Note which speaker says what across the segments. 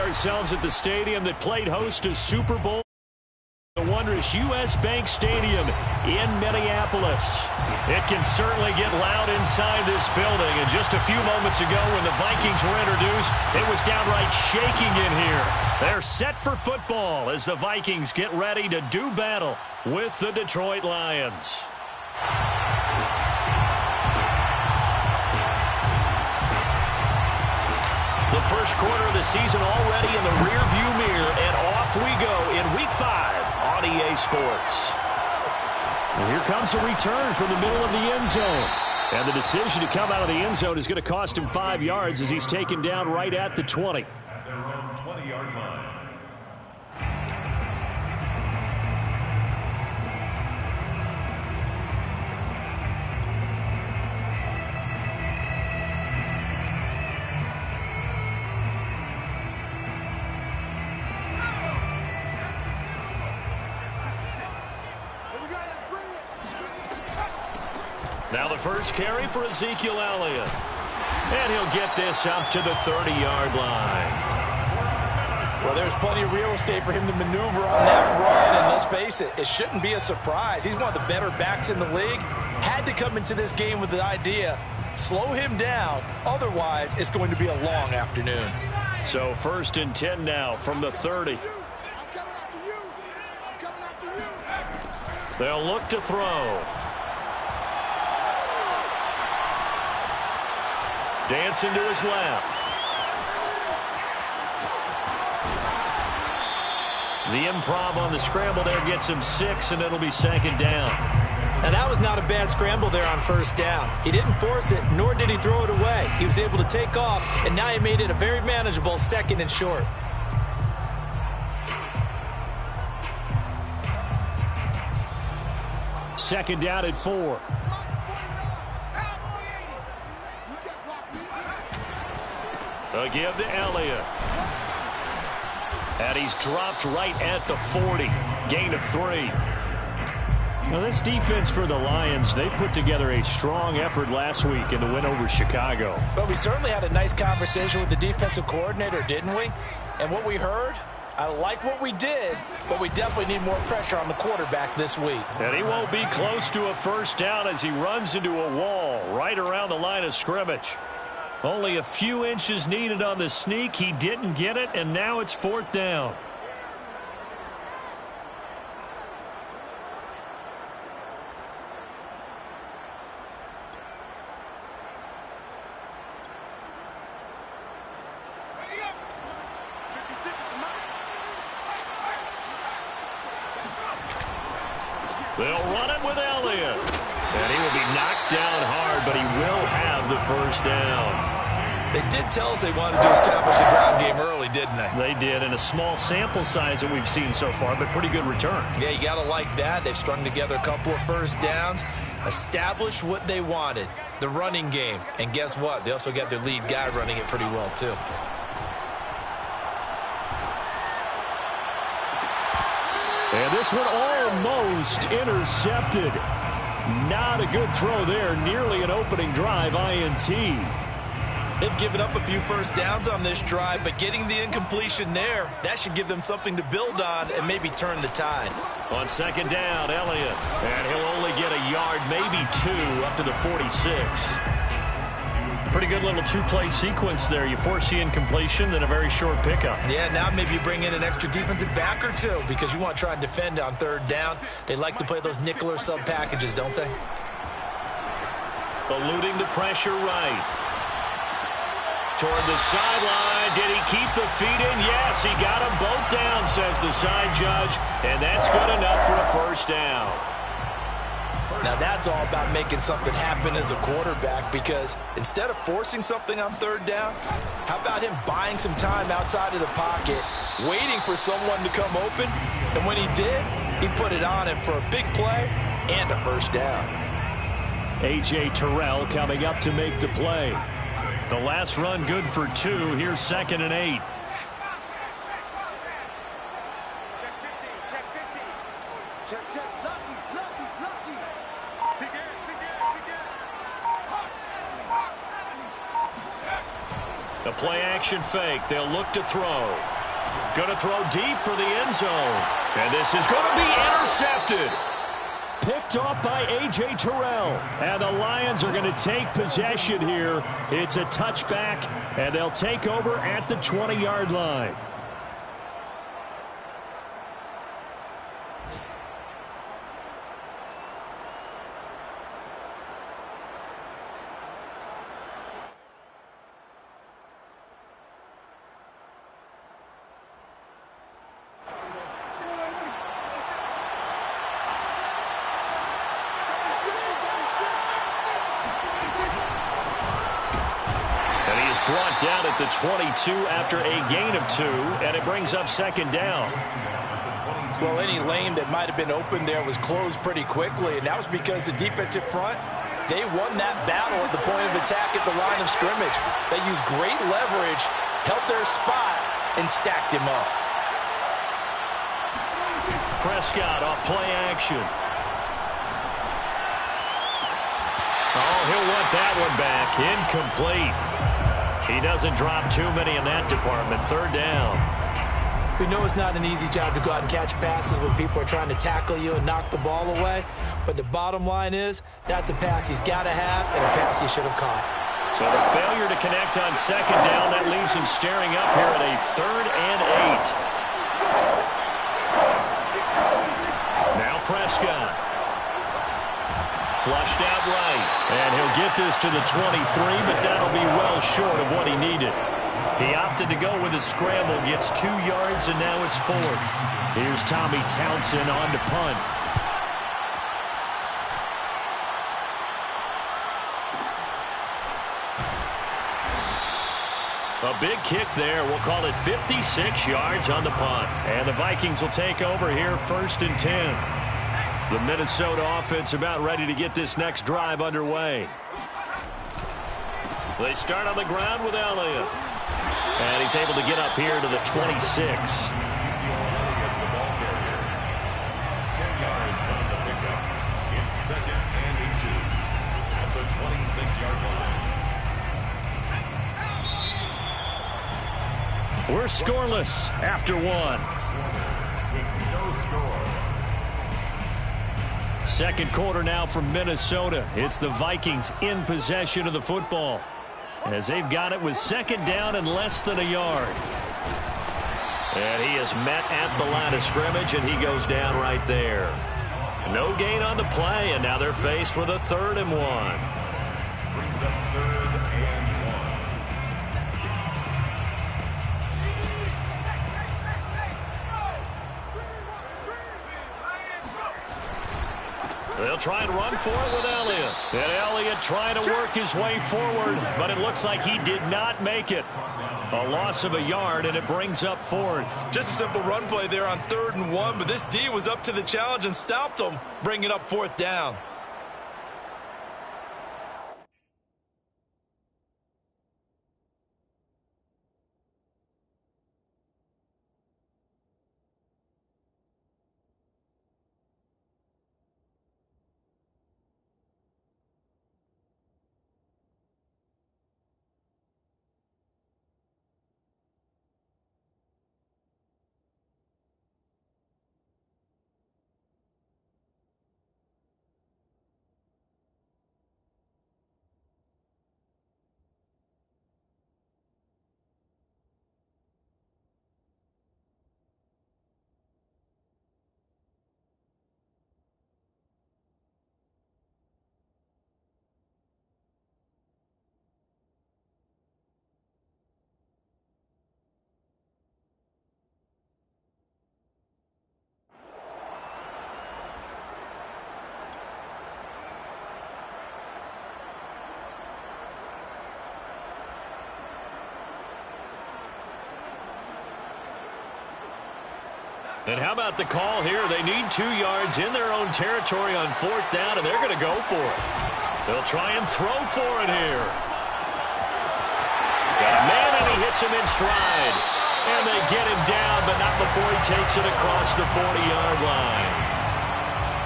Speaker 1: ourselves at the stadium that played host to Super Bowl. The wondrous U.S. Bank Stadium in Minneapolis. It can certainly get loud inside this building. And just a few moments ago when the Vikings were introduced, it was downright shaking in here. They're set for football as the Vikings get ready to do battle with the Detroit Lions. The first quarter of the season already in the rearview mirror, and off we go in Week 5 on EA Sports. And here comes a return from the middle of the end zone. And the decision to come out of the end zone is going to cost him 5 yards as he's taken down right at the 20.
Speaker 2: At their own 20-yard line.
Speaker 1: Now the first carry for Ezekiel Elliott. And he'll get this up to the 30-yard line.
Speaker 3: Well, there's plenty of real estate for him to maneuver on that run. And let's face it, it shouldn't be a surprise. He's one of the better backs in the league. Had to come into this game with the idea, slow him down. Otherwise, it's going to be a long afternoon.
Speaker 1: So 1st and 10 now from the 30. They'll look to throw. Dancing to his left. The improv on the scramble there gets him 6, and it'll be 2nd down.
Speaker 3: Now, that was not a bad scramble there on 1st down. He didn't force it, nor did he throw it away. He was able to take off, and now he made it a very manageable 2nd and short.
Speaker 1: Second down at 4. A give to Elliott. And he's dropped right at the 40. Gain of 3. Now this defense for the Lions, they put together a strong effort last week in the win over Chicago.
Speaker 3: But we certainly had a nice conversation with the defensive coordinator, didn't we? And what we heard, I like what we did, but we definitely need more pressure on the quarterback this week.
Speaker 1: And he won't be close to a 1st down as he runs into a wall right around the line of scrimmage. Only a few inches needed on the sneak. He didn't get it, and now it's 4th down. They'll run it with Elliott. And he will be knocked down hard, but he will have the 1st down.
Speaker 3: They did tell us they wanted to establish the ground game early, didn't they?
Speaker 1: They did, in a small sample size that we've seen so far, but pretty good return.
Speaker 3: Yeah, you got to like that. They've strung together a couple of 1st downs, established what they wanted, the running game. And guess what? They also got their lead guy running it pretty well, too.
Speaker 1: And this one almost intercepted. Not a good throw there. Nearly an opening drive, INT.
Speaker 3: They've given up a few 1st downs on this drive, but getting the incompletion there, that should give them something to build on and maybe turn the tide.
Speaker 1: On 2nd down, Elliott. And he'll only get a yard, maybe 2, up to the 46. Pretty good little 2-play sequence there. You force the incompletion, then a very short pickup.
Speaker 3: Yeah, now maybe you bring in an extra defensive back or 2 because you want to try and defend on 3rd down. They like to play those nickel or sub packages, don't they?
Speaker 1: Eluding the pressure right. Toward the sideline. Did he keep the feet in? Yes, he got them both down, says the side judge. And that's good enough for a 1st down.
Speaker 3: Now that's all about making something happen as a quarterback, because instead of forcing something on 3rd down, how about him buying some time outside of the pocket, waiting for someone to come open, and when he did, he put it on him for a big play and a 1st down.
Speaker 1: A.J. Terrell coming up to make the play. The last run good for 2. Here's 2nd and 8. A play action fake. They'll look to throw. Going to throw deep for the end zone. And this is going to be intercepted. Picked off by A.J. Terrell. And the Lions are going to take possession here. It's a touchback, and they'll take over at the 20-yard line. Brought down at the 22 after a gain of 2, and it brings up second down.
Speaker 3: Well, any lane that might have been open there was closed pretty quickly, and that was because the defensive front, they won that battle at the point of attack at the line of scrimmage. They used great leverage, held their spot, and stacked him up.
Speaker 1: Prescott off play action. Oh, he'll want that one back. Incomplete. He doesn't drop too many in that department. Third down.
Speaker 4: We know it's not an easy job to go out and catch passes when people are trying to tackle you and knock the ball away. But the bottom line is, that's a pass he's got to have and a pass he should have caught.
Speaker 1: So the failure to connect on second down, that leaves him staring up here at a 3rd and 8. Now Prescott. Flushed out right, and he'll get this to the 23, but that'll be well short of what he needed. He opted to go with a scramble, gets 2 yards, and now it's 4th. Here's Tommy Townsend on to punt. A big kick there. We'll call it 56 yards on the punt. And the Vikings will take over here 1st and 10. The Minnesota offense about ready to get this next drive underway. They start on the ground with Elliott. And he's able to get up here to the 26.
Speaker 2: 10 yards on the pickup. It's 2nd and inches at the 26-yard line.
Speaker 1: We're scoreless after 1.
Speaker 2: With no score.
Speaker 1: Second quarter now from Minnesota. It's the Vikings in possession of the football, as they've got it with second down and less than a yard. And he is met at the line of scrimmage, and he goes down right there. No gain on the play, and now they're faced with a 3rd and 1.
Speaker 2: Brings up 3rd and 1.
Speaker 1: They'll try and run for it with Elliott. And Elliott trying to work his way forward, but it looks like he did not make it. A loss of a yard, and it brings up 4th.
Speaker 3: Just a simple run play there on 3rd and 1, but this D was up to the challenge and stopped him, bringing up 4th down.
Speaker 1: And how about the call here? They need 2 yards in their own territory on 4th down, and they're going to go for it. They'll try and throw for it here. Got a man, and he hits him in stride. And they get him down, but not before he takes it across the 40-yard line.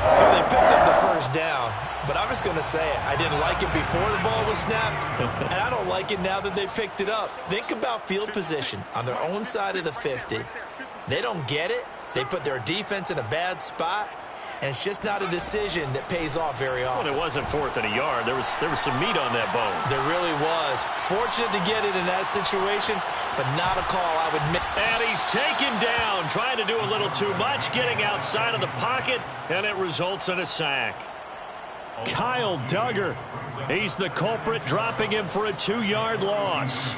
Speaker 3: Well, they
Speaker 4: picked up the first down, but I'm just going to say it. I didn't like it before the ball was snapped, and I don't like it now that they picked it up. Think about field position on their own side of the 50. They don't get it. They put their defense in a bad spot, and it's just not a decision that pays off very often.
Speaker 1: Well, it wasn't 4th and a yard. There was some meat on that bone.
Speaker 4: There really was. Fortunate to get it in that situation, but not a call I would make.
Speaker 1: And he's taken down, trying to do a little too much, getting outside of the pocket, and it results in a sack. Kyle Duggar, he's the culprit, dropping him for a 2-yard loss.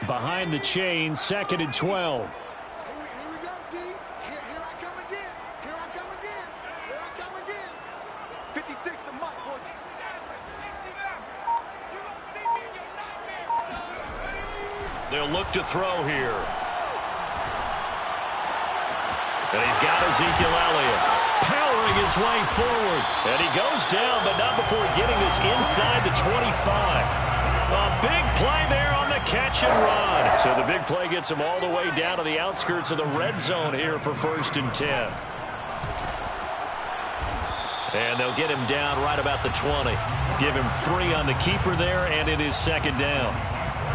Speaker 1: Behind the chain, 2nd and 12. They'll look to throw here. And he's got Ezekiel Elliott powering his way forward. And he goes down, but not before getting this inside the 25. A big play there on the catch and run. So the big play gets him all the way down to the outskirts of the red zone here for 1st and 10. And they'll get him down right about the 20. Give him 3 on the keeper there, and it is 2nd down.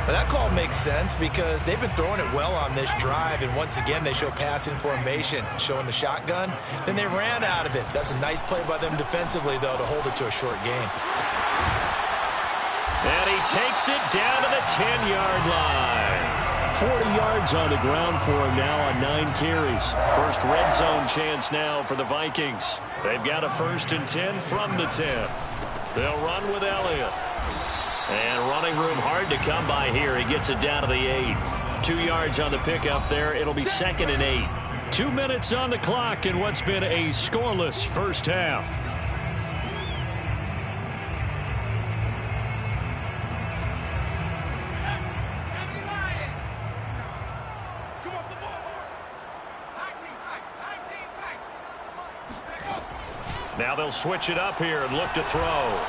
Speaker 4: Well, that call makes sense because they've been throwing it well on this drive, and once again they show passing formation, showing the shotgun. Then they ran out of it. That's a nice play by them defensively, though, to hold it to a short game.
Speaker 1: And he takes it down to the 10-yard line. 40 yards on the ground for him now on 9 carries. First red zone chance now for the Vikings. They've got a 1st and 10 from the 10. They'll run with Elliott. And running room hard to come by here. He gets it down to the 8. 2 yards on the pickup there. It'll be 2nd and 8. 2 minutes on the clock in what's been a scoreless first half. Now they'll switch it up here and look to throw.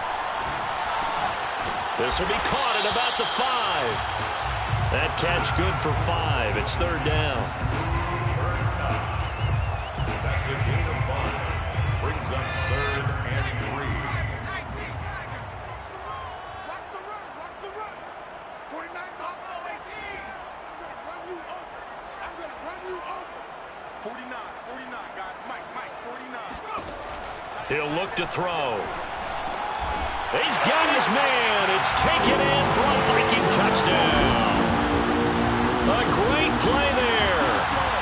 Speaker 1: This will be caught at about the 5. That catch good for 5. It's 3rd down.
Speaker 2: That's a gain of 5. Brings up 3rd and 3.
Speaker 5: Watch the run. Watch the run. 49's off. I'm going to run you over. I'm going to run you over. 49, guys. Mike, 49.
Speaker 1: He'll look to throw. He's got his man. It's taken in for a Viking touchdown. A great play there.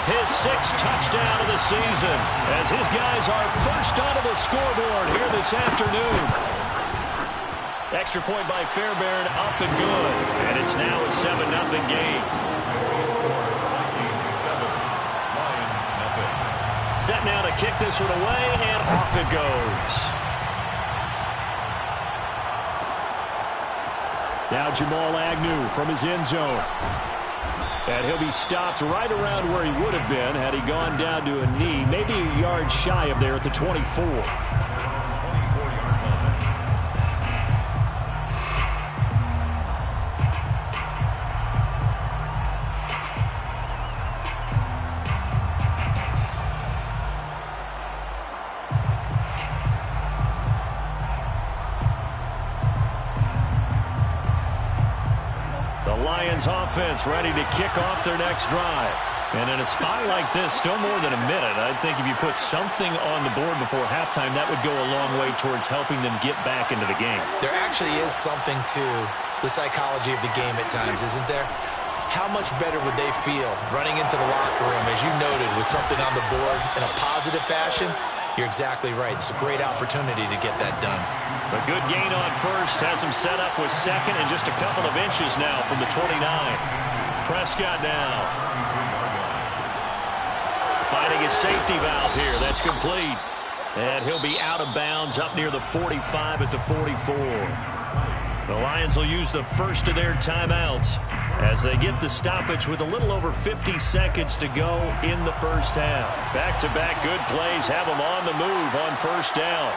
Speaker 1: His 6th touchdown of the season as his guys are first onto the scoreboard here this afternoon. Extra point by Fairbairn, up and good. And it's now a 7-0 game. Set now to kick this one away, and off it goes. Now Jamal Agnew from his end zone. And he'll be stopped right around where he would have been had he gone down to a knee, maybe a yard shy of there at the 24. Lions offense ready to kick off their next drive. And in a spot like this, still more than a minute, I think if you put something on the board before halftime, that would go a long way towards helping them get back into the game.
Speaker 4: There actually is something to the psychology of the game at times, isn't there? How much better would they feel running into the locker room, as you noted, with something on the board in a positive fashion? You're exactly right. It's a great opportunity to get that done.
Speaker 1: A good gain on 1st has him set up with 2nd and just a couple of inches now from the 29. Prescott now. Finding his safety valve here. That's complete. And he'll be out of bounds up near the 45 at the 44. The Lions will use the first of their timeouts as they get the stoppage with a little over 50 seconds to go in the first half. Back-to-back good plays have them on the move on 1st down.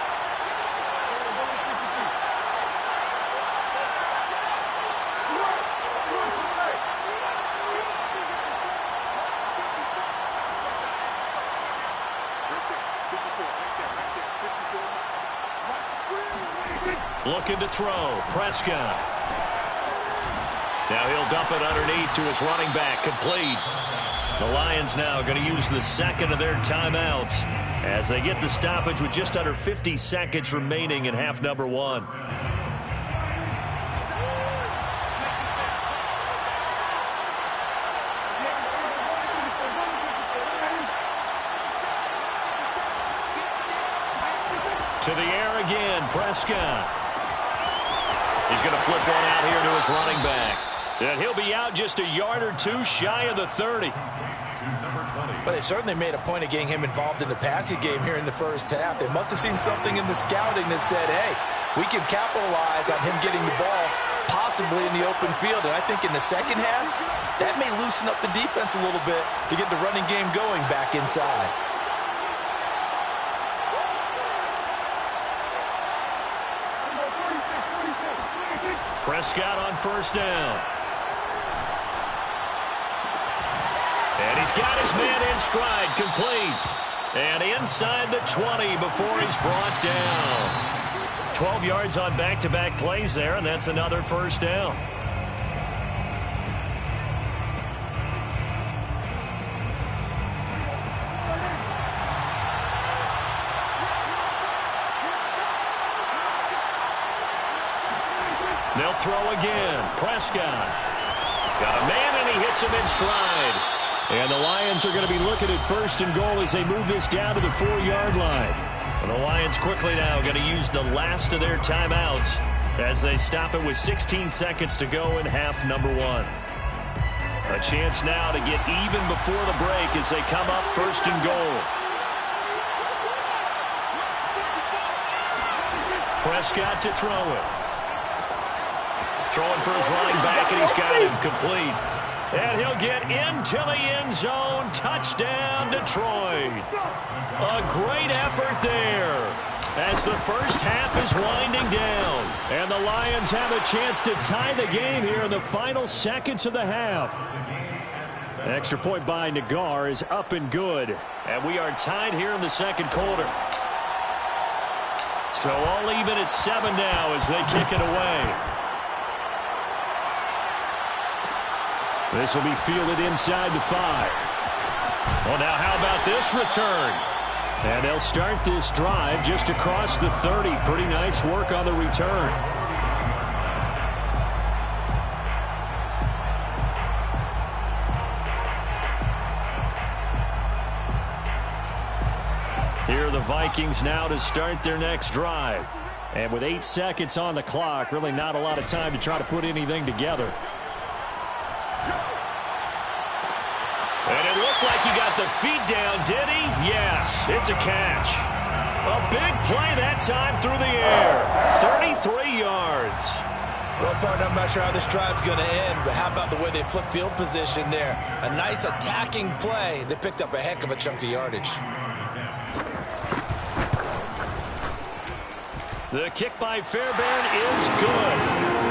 Speaker 1: Looking to throw. Prescott. Now he'll dump it underneath to his running back. Complete. The Lions now going to use the second of their timeouts as they get the stoppage with just under 50 seconds remaining in half number one. To the air again, Prescott. He's going to flip one out here to his running back. And he'll be out just a yard or two shy of the 30.
Speaker 3: But they certainly made a point of getting him involved in the passing game here in the first half. They must have seen something in the scouting that said, hey, we can capitalize on him getting the ball possibly in the open field. And I think in the second half, that may loosen up the defense a little bit to get the running game going back inside.
Speaker 1: Prescott on first down. And he's got his man in stride, complete. And inside the 20 before he's brought down. 12 yards on back-to-back plays there, and that's another first down. They'll throw again. Prescott. Got a man, and he hits him in stride. And the Lions are going to be looking at first and goal as they move this down to the 4-yard line. And the Lions quickly now going to use the last of their timeouts as they stop it with 16 seconds to go in half number one. A chance now to get even before the break as they come up first and goal. Prescott to throw it. Throwing for his running back, and he's got him complete. And he'll get into the end zone. Touchdown, Detroit. A great effort there as the first half is winding down. And the Lions have a chance to tie the game here in the final seconds of the half. An extra point by Nagar is up and good. And we are tied here in the second quarter. So all even at 7 now as they kick it away. This will be fielded inside the 5. Well, now how about this return? And they'll start this drive just across the 30. Pretty nice work on the return. Here are the Vikings now to start their next drive. And with 8 seconds on the clock, really not a lot of time to try to put anything together. And it looked like he got the feet down, did he? Yes, it's a catch. A big play that time through the air. 33 yards.
Speaker 3: Well, partner, I'm not sure how this drive's going to end, but how about the way they flip field position there? A nice attacking play. They picked up a heck of a chunk of yardage.
Speaker 1: The kick by Fairbairn is good.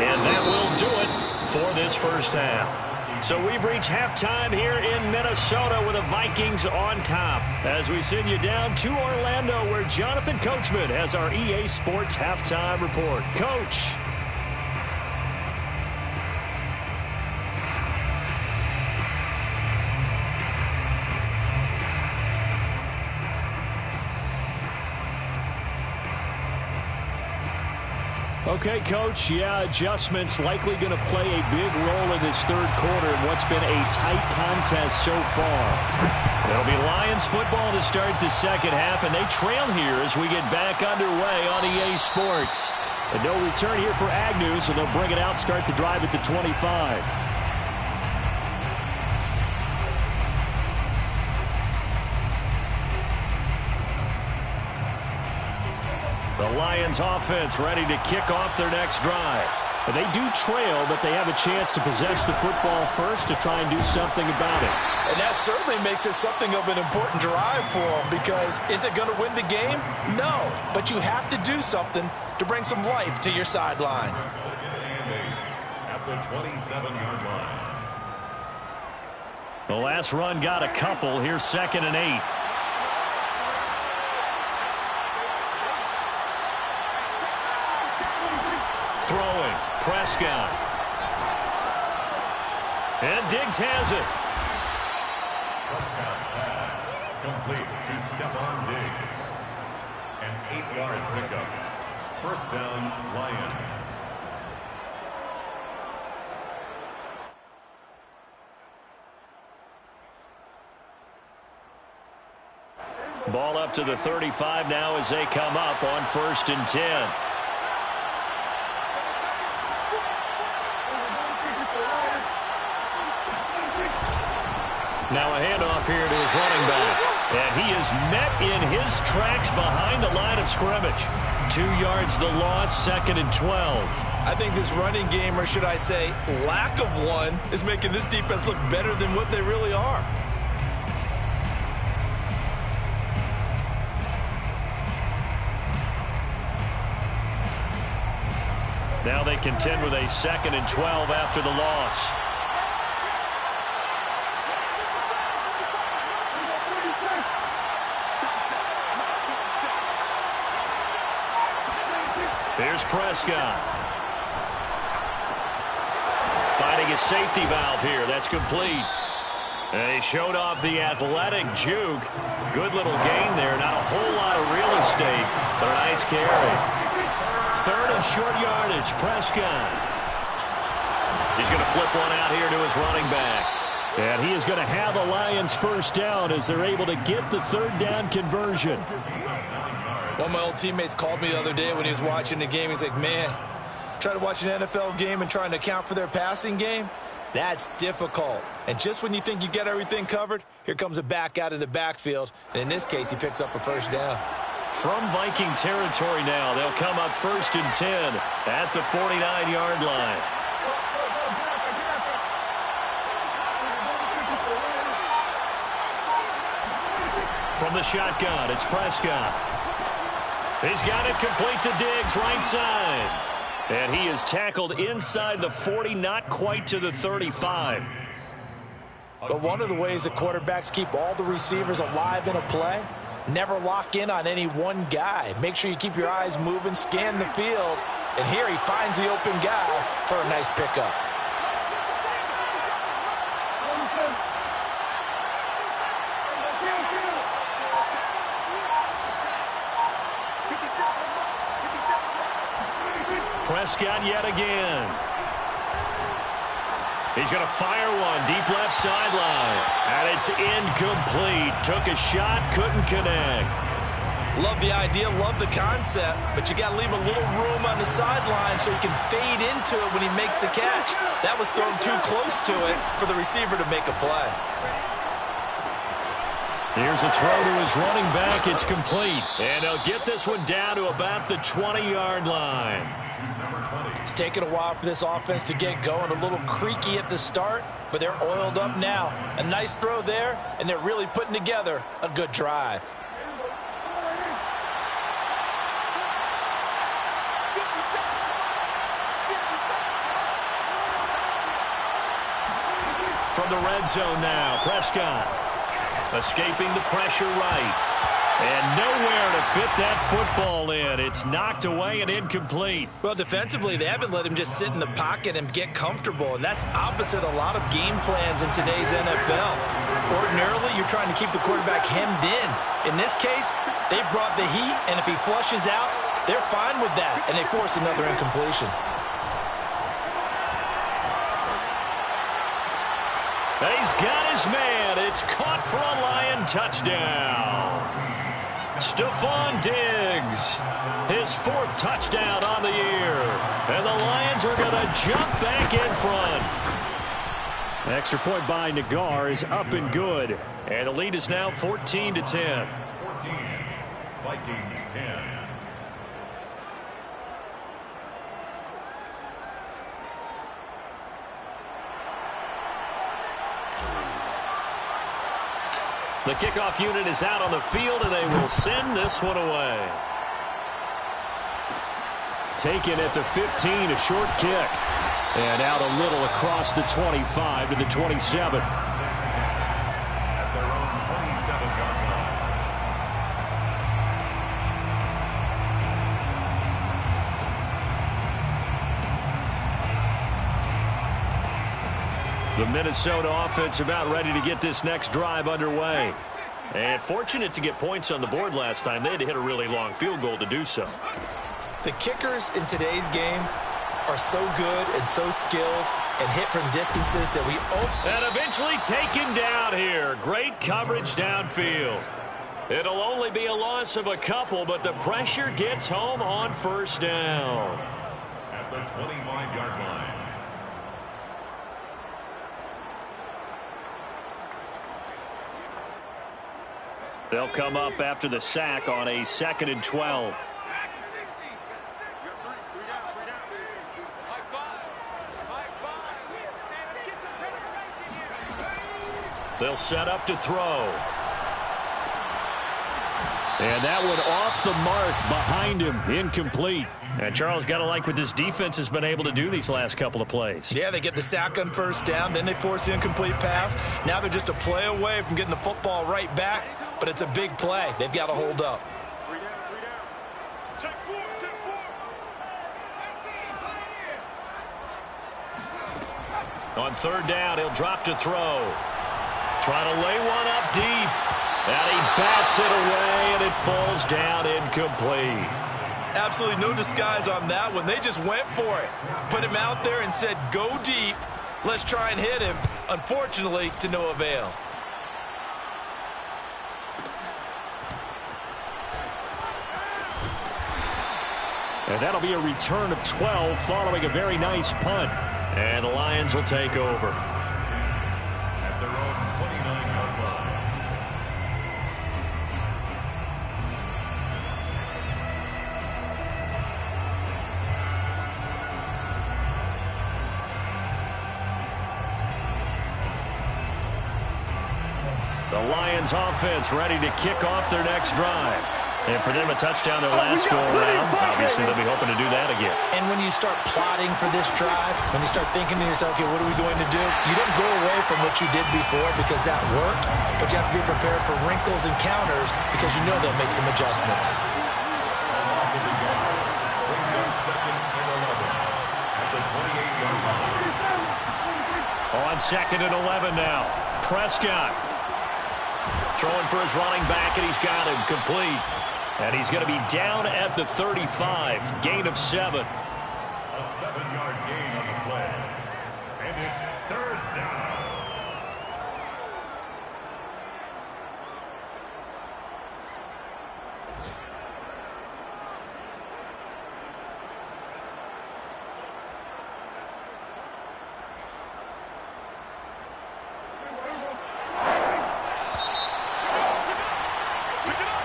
Speaker 1: And that will do it for this first half. So we've reached halftime here in Minnesota with the Vikings on top. As we send you down to Orlando where Jonathan Coachman has our EA Sports halftime report. Coach. Okay, Coach, yeah, adjustments likely going to play a big role in this third quarter in what's been a tight contest so far. It'll be Lions football to start the second half, and they trail here as we get back underway on EA Sports. And no return here for Agnew, so they'll bring it out, start the drive at the 25. The Lions offense ready to kick off their next drive. And they do trail, but they have a chance to possess the football first to try and do something about it.
Speaker 3: And that certainly makes it something of an important drive for them, because is it going to win the game? No, but you have to do something to bring some life to your sideline.
Speaker 2: At the 27-yard line.
Speaker 1: The last run got a couple. Here's 2nd and 8. throwing. Prescott. And Diggs has it.
Speaker 2: Prescott's pass complete to Stephon Diggs. An 8-yard pickup. First down, Lions.
Speaker 1: Ball up to the 35 now as they come up on 1st and 10. Now a handoff here to his running back. And he is met in his tracks behind the line of scrimmage. 2 yards the loss, 2nd and 12.
Speaker 3: I think this running game, or should I say lack of one, is making this defense look better than what they really are.
Speaker 1: Now they contend with a 2nd and 12 after the loss. Here's Prescott. Finding a safety valve here. That's complete. And he showed off the athletic juke. Good little gain there. Not a whole lot of real estate, but a nice carry. 3rd and short yardage. Prescott. He's going to flip one out here to his running back. And he is going to have the Lions first down as they're able to get the 3rd down conversion.
Speaker 3: One of my old teammates called me the other day when he was watching the game. He's like, man, trying to watch an NFL game and trying to account for their passing game, that's difficult. And just when you think you get everything covered, here comes a back out of the backfield. And in this case, he picks up a first down.
Speaker 1: From Viking territory now, they'll come up 1st and 10 at the 49-yard line. From the shotgun, it's Prescott. He's got it complete to Diggs, right side. And he is tackled inside the 40, not quite to the 35.
Speaker 3: But one of the ways that quarterbacks keep all the receivers alive in a play, never lock in on any one guy. Make sure you keep your eyes moving, scan the field. And here he finds the open guy for a nice pickup.
Speaker 1: Prescott yet again. He's going to fire one deep left sideline. And it's incomplete. Took a shot, couldn't connect.
Speaker 3: Love the idea, love the concept, but you got to leave a little room on the sideline so he can fade into it when he makes the catch. That was thrown too close to it for the receiver to make a play.
Speaker 1: Here's a throw to his running back. It's complete. And he'll get this one down to about the 20-yard line.
Speaker 3: It's taken a while for this offense to get going. A little creaky at the start, but they're oiled up now. A nice throw there, and they're really putting together a good drive.
Speaker 1: From the red zone now, Prescott escaping the pressure right. And nowhere to fit that football in. It's knocked away and incomplete.
Speaker 3: Well, defensively, they haven't let him just sit in the pocket and get comfortable, and that's opposite a lot of game plans in today's NFL. Ordinarily, you're trying to keep the quarterback hemmed in. In this case, they brought the heat, and if he flushes out, they're fine with that, and they force another incompletion.
Speaker 1: He's got his man. It's caught for a Lion touchdown. Stephon Diggs, his 4th touchdown on the year. And the Lions are going to jump back in front. Extra point by Nagar is up and good. And the lead is now 14-10.
Speaker 2: 14, Vikings 10.
Speaker 1: The kickoff unit is out on the field, and they will send this one away. Taken at the 15, a short kick. And out a little across the 25 to the 27.
Speaker 2: At their own 27-yard line.
Speaker 1: 1 The Minnesota offense about ready to get this next drive underway. And fortunate to get points on the board last time. They had to hit a really long field goal to do so.
Speaker 4: The kickers in today's game are so good and so skilled and hit from distances that we...
Speaker 1: And eventually taken down here. Great coverage downfield. It'll only be a loss of a couple, but the pressure gets home on first down.
Speaker 2: At the 25-yard line.
Speaker 1: They'll come up after the sack on a 2nd and 12. They'll set up to throw. And that one off the mark behind him, incomplete. And Charles, got to like what this defense has been able to do these last couple of plays.
Speaker 4: Yeah, they get the sack on first down, then they force the incomplete pass. Now they're just a play away from getting the football right back, but it's a big play. They've got to hold up.
Speaker 1: On third down, he'll drop to throw. Trying to lay one up deep. And he bats it away, and it falls down incomplete.
Speaker 4: Absolutely no disguise on that one. They just went for it. Put him out there and said, go deep. Let's try and hit him. Unfortunately, to no avail.
Speaker 1: And that'll be a return of 12 following a very nice punt. And the Lions will take over.
Speaker 2: At their own 29-yard line.
Speaker 1: The Lions offense ready to kick off their next drive. And for them, a touchdown their last go-around. Obviously, they'll be hoping to do that again.
Speaker 4: And when you start plotting for this drive, when you start thinking to yourself, okay, what are we going to do? You don't go away from what you did before because that worked, but you have to be prepared for wrinkles and counters because you know they'll make some adjustments.
Speaker 2: Brings up 2nd and 11 at the 28-yard line.
Speaker 1: On 2nd and 11 now. Prescott throwing for his running back, and he's got him complete. And he's going to be down at the 35. Gain of 7.
Speaker 2: A 7-yard gain on the play. And it's 3rd down.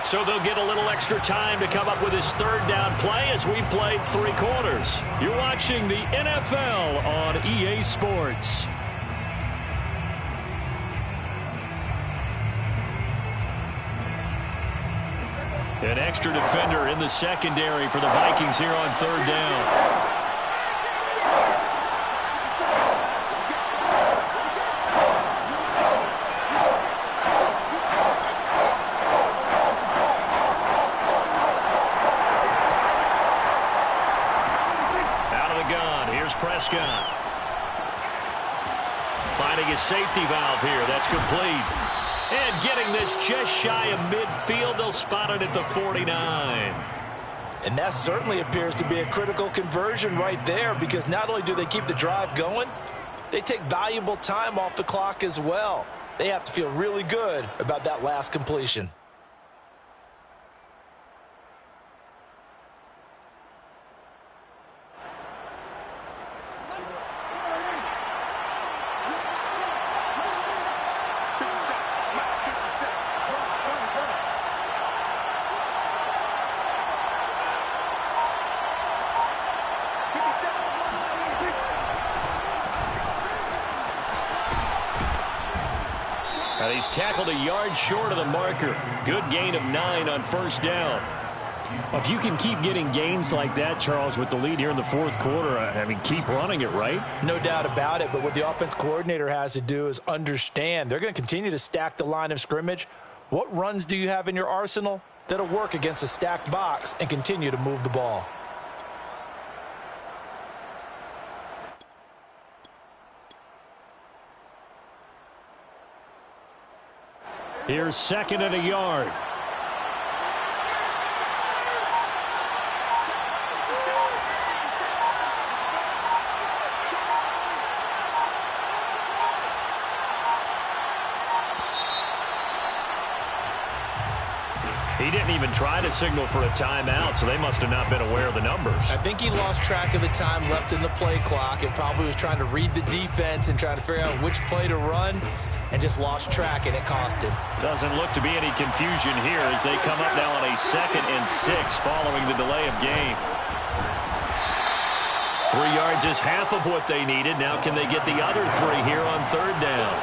Speaker 1: So they'll get a little extra time to come up with his 3rd down play as we played 3 quarters. You're watching the NFL on EA Sports. An extra defender in the secondary for the Vikings here on 3rd down. Prescott finding his safety valve here. That's complete. And getting this just shy of midfield. They'll spot it at the 49.
Speaker 4: And that certainly appears to be a critical conversion right there because not only do they keep the drive going, they take valuable time off the clock as well. They have to feel really good about that last completion.
Speaker 1: He's tackled a yard short of the marker. Good gain of 9 on first down. If you can keep getting gains like that, Charles, with the lead here in the 4th quarter, I mean, keep running it, right?
Speaker 4: No doubt about it, but what the offense coordinator has to do is understand. They're going to continue to stack the line of scrimmage. What runs do you have in your arsenal that'll work against a stacked box and continue to move the ball?
Speaker 1: Here's 2nd and a yard. He didn't even try to signal for a timeout, so they must have not been aware of the numbers.
Speaker 3: I think he lost track of the time left in the play clock and probably was trying to read the defense and trying to figure out which play to run and just lost track, and it cost him.
Speaker 1: Doesn't look to be any confusion here as they come up now on a 2nd and 6 following the delay of game. 3 yards is half of what they needed. Now can they get the other 3 here on 3rd down?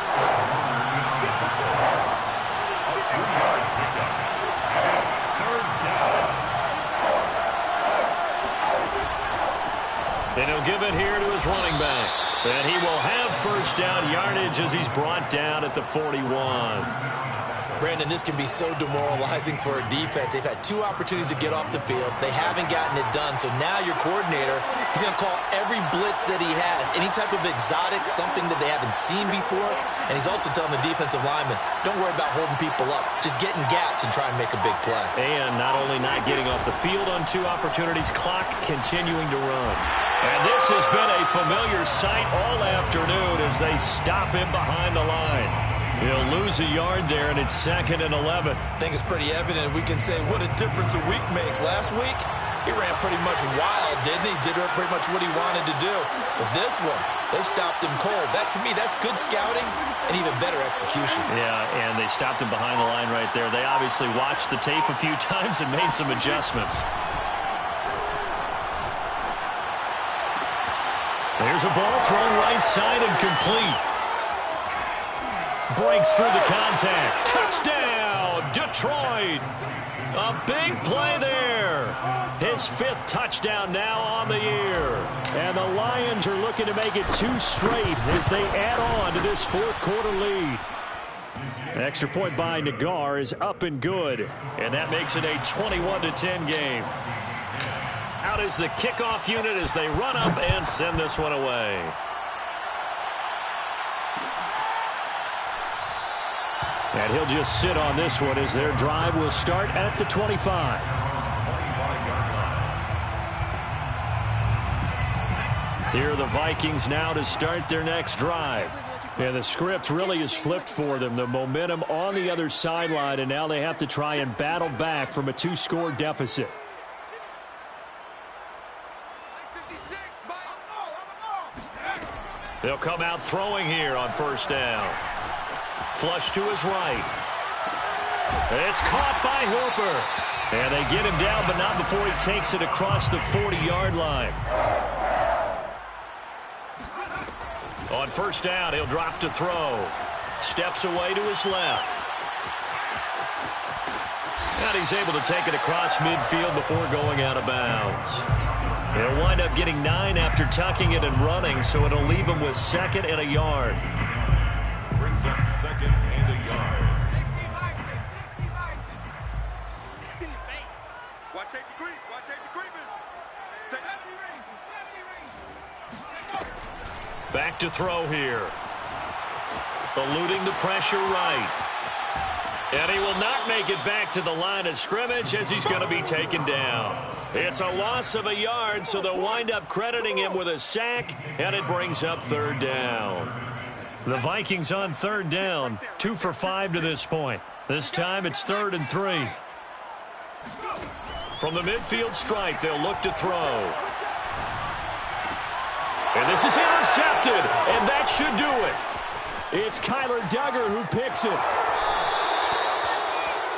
Speaker 1: And he'll give it here to his running back. And he will have 1st down yardage as he's brought down at the 41.
Speaker 3: Brandon, this can be so demoralizing for a defense. They've had 2 opportunities to get off the field. They haven't gotten it done. So now your coordinator, he's going to call every blitz that he has, any type of exotic, something that they haven't seen before. And he's also telling the defensive lineman, don't worry about holding people up. Just get in gaps and try and make a big play.
Speaker 1: And not only not getting off the field on 2 opportunities, clock continuing to run. And this has been a familiar sight all afternoon as they stop him behind the line. He'll lose a yard there, and it's 2nd and 11.
Speaker 3: I think it's pretty evident. We can say what a difference a week makes. Last week, he ran pretty much wild, didn't he? Did pretty much what he wanted to do. But this one, they stopped him cold. That, to me, that's good scouting and even better execution.
Speaker 1: Yeah, and they stopped him behind the line right there. They obviously watched the tape a few times and made some adjustments. There's a ball thrown right side and complete. Breaks through the contact. Touchdown, Detroit. A big play there. His 5th touchdown now on the year. And the Lions are looking to make it 2 straight as they add on to this 4th quarter lead. An extra point by Nagar is up and good. And that makes it a 21-10 game. Out is the kickoff unit as they run up and send this one away. And he'll just sit on this one as their drive will start at the 25. Here are the Vikings now to start their next drive. And the script really is flipped for them. The momentum on the other sideline, and now they have to try and battle back from a 2-score deficit. They'll come out throwing here on 1st down. Flush to his right. It's caught by Hooper. And they get him down, but not before he takes it across the 40-yard line. On 1st down, he'll drop to throw. Steps away to his left. And he's able to take it across midfield before going out of bounds. They'll wind up getting 9 after tucking it and running, so it'll leave him with 2nd and a yard.
Speaker 2: Brings up 2nd and a yard.
Speaker 5: Watch safety creep. Watch safety creeping.
Speaker 1: Back to throw here. Eluding the pressure right. And he will not make it back to the line of scrimmage as he's going to be taken down. It's a loss of a yard, so they'll wind up crediting him with a sack, and it brings up 3rd down. The Vikings on 3rd down, 2 for 5 to this point. This time it's 3rd and 3. From the midfield stripe, they'll look to throw. And this is intercepted, and that should do it. It's Kyler Duggar who picks it.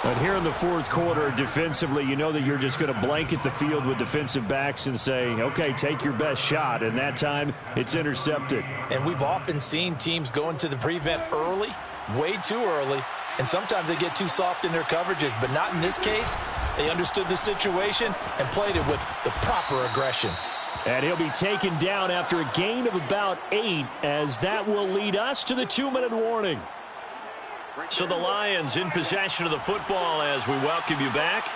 Speaker 1: But here in the 4th quarter, defensively, you know that you're just going to blanket the field with defensive backs and say, okay, take your best shot. And that time, it's intercepted.
Speaker 3: And we've often seen teams go into the prevent early, way too early, and sometimes they get too soft in their coverages. But not in this case. They understood the situation and played it with the proper aggression.
Speaker 1: And he'll be taken down after a gain of about 8, as that will lead us to the 2-minute warning. So the Lions in possession of the football as we welcome you back.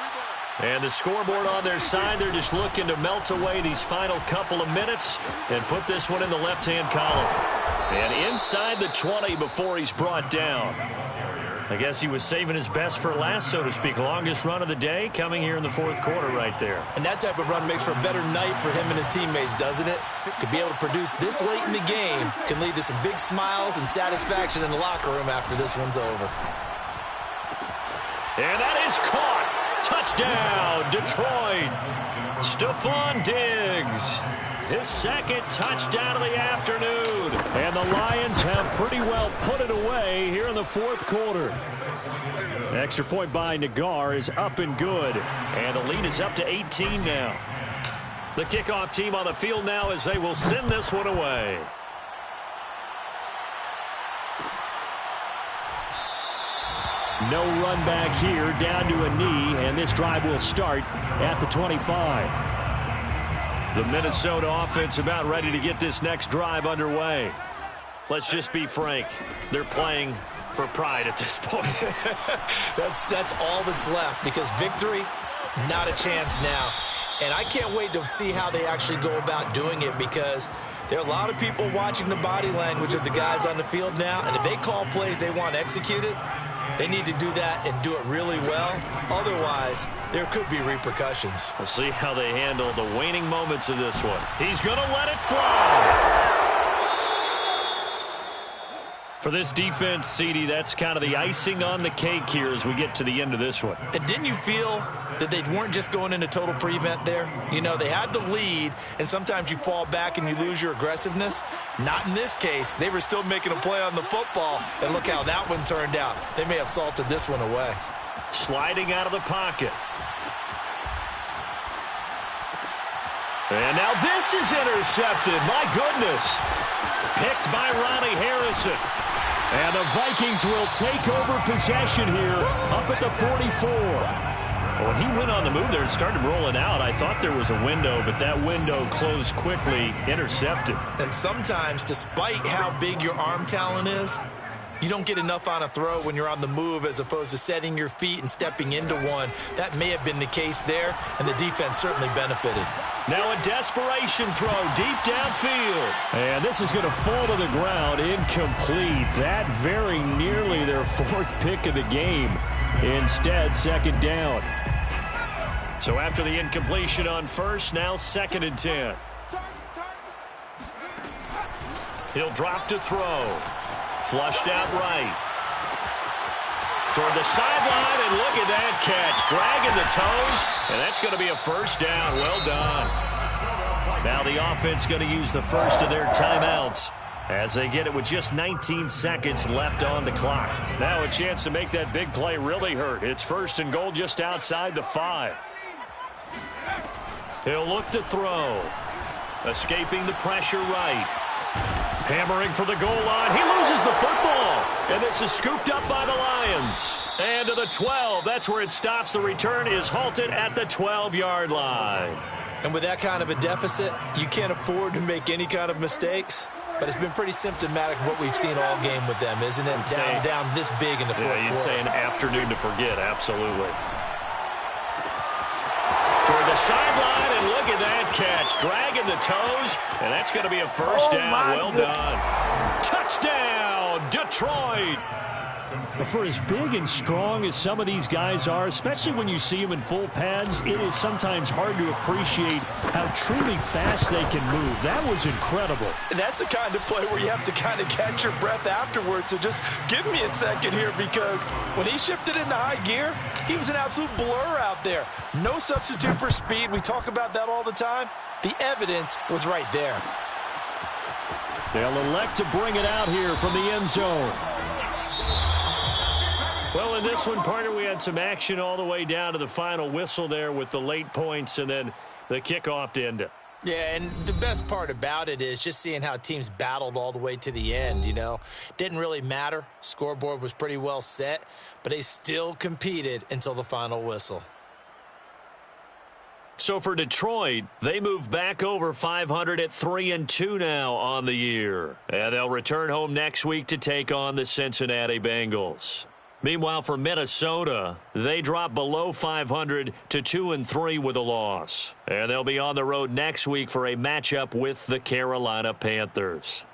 Speaker 1: And the scoreboard on their side, they're just looking to melt away these final couple of minutes and put this one in the left-hand column. And inside the 20 before he's brought down. I guess he was saving his best for last, so to speak. Longest run of the day coming here in the fourth quarter right there.
Speaker 4: And that type of run makes for a better night for him and his teammates, doesn't it? To be able to produce this late in the game can lead to some big smiles and satisfaction in the locker room after this one's over.
Speaker 1: And that is caught. Touchdown, Detroit. Stephon Diggs. His second touchdown of the afternoon. And the Lions have pretty well put it away here in the fourth quarter. Extra point by Nagar is up and good. And the lead is up to 18 now. The kickoff team on the field now as they will send this one away. No run back here, down to a knee, and this drive will start at the 25. The Minnesota offense about ready to get this next drive underway. Let's just be frank. They're playing for pride at this point.
Speaker 4: That's all that's left, because victory, not a chance now. And I can't wait to see how they actually go about doing it, because there are a lot of people watching the body language of the guys on the field now, and if they call plays they want executed, they need to do that and do it really well. Otherwise, there could be repercussions.
Speaker 1: We'll see how they handle the waning moments of this one. He's going to let it fly. For this defense, CD, that's kind of the icing on the cake here as we get to the end of this one.
Speaker 4: And didn't you feel that they weren't just going into total prevent there? You know, they had the lead, and sometimes you fall back and you lose your aggressiveness. Not in this case. They were still making a play on the football, and look how that one turned out. They may have salted this one away.
Speaker 1: Sliding out of the pocket. And now this is intercepted. My goodness. Picked by Ronnie Harrison. And the Vikings will take over possession here up at the 44. When he went on the move there and started rolling out, I thought there was a window, but that window closed quickly, intercepted.
Speaker 4: And sometimes, despite how big your arm talent is, you don't get enough on a throw when you're on the move as opposed to setting your feet and stepping into one. That may have been the case there, and the defense certainly benefited.
Speaker 1: Now a desperation throw deep downfield. And this is going to fall to the ground, incomplete. That very nearly their fourth pick of the game. Instead, second down. So after the incompletion on first, now 2nd and 10. He'll drop to throw. Flushed out right. Toward the sideline, and look at that catch. Dragging the toes, and that's going to be a first down. Well done. Now the offense going to use the first of their timeouts as they get it with just 19 seconds left on the clock. Now a chance to make that big play really hurt. It's 1st and goal just outside the 5. He'll look to throw. Escaping the pressure right. Hammering for the goal line. He loses the football. And this is scooped up by the Lions. And to the 12. That's where it stops. The return is halted at the 12-yard line.
Speaker 4: And with that kind of a deficit, you can't afford to make any kind of mistakes. But it's been pretty symptomatic of what we've seen all game with them, isn't it? Down this big in the fourth quarter.
Speaker 1: You'd say an afternoon to forget. Absolutely. Toward the sideline, and look at that catch. Dragging the toes, and that's going to be a first down. Well done. Touchdown, Detroit. For as big and strong as some of these guys are, especially when you see them in full pads, it is sometimes hard to appreciate how truly fast they can move. That was incredible.
Speaker 4: And that's the kind of play where you have to kind of catch your breath afterwards. So just give me a second here, because when he shifted into high gear, he was an absolute blur out there. No substitute for speed. We talk about that all the time. The evidence was right there.
Speaker 1: They'll elect to bring it out here from the end zone. Well, in this one, partner, we had some action all the way down to the final whistle there with the late points and then the kickoff to end it.
Speaker 4: Yeah, and the best part about it is just seeing how teams battled all the way to the end, you know. Didn't really matter. Scoreboard was pretty well set, but they still competed until the final whistle.
Speaker 1: So for Detroit, they move back over 500 at 3-2 now on the year. And they'll return home next week to take on the Cincinnati Bengals. Meanwhile, for Minnesota, they drop below 500 to 2-3 with a loss. And they'll be on the road next week for a matchup with the Carolina Panthers.